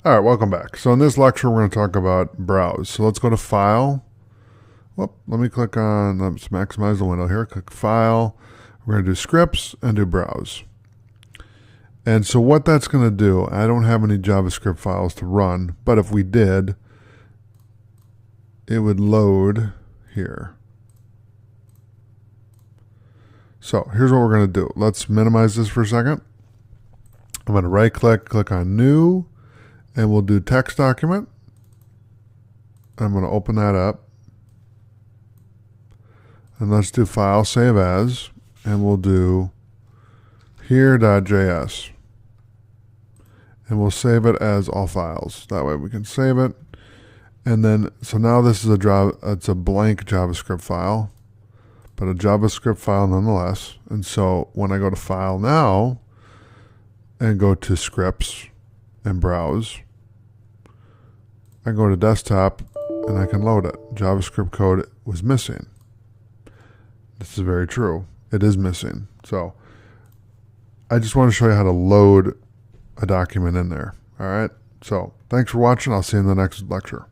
All right, welcome back. So in this lecture, we're going to talk about browse. So let's go to File. Whoop, let me click on, let's maximize the window here. Click File. We're going to do Scripts and do Browse. And so what that's going to do, I don't have any JavaScript files to run, but if we did, it would load here. So here's what we're going to do. Let's minimize this for a second. I'm going to right click, click on New, and we'll do Text Document. I'm going to open that up. And let's do File, Save As, and we'll do here.js. And we'll save it as all files. That way we can save it. And then, so now this is it's a blank JavaScript file, but a JavaScript file nonetheless. And so when I go to File now and go to Scripts and Browse, I go to Desktop and I can load it. JavaScript code was missing. This is very true. It is missing. So I just want to show you how to load a document in there. All right. So thanks for watching. I'll see you in the next lecture.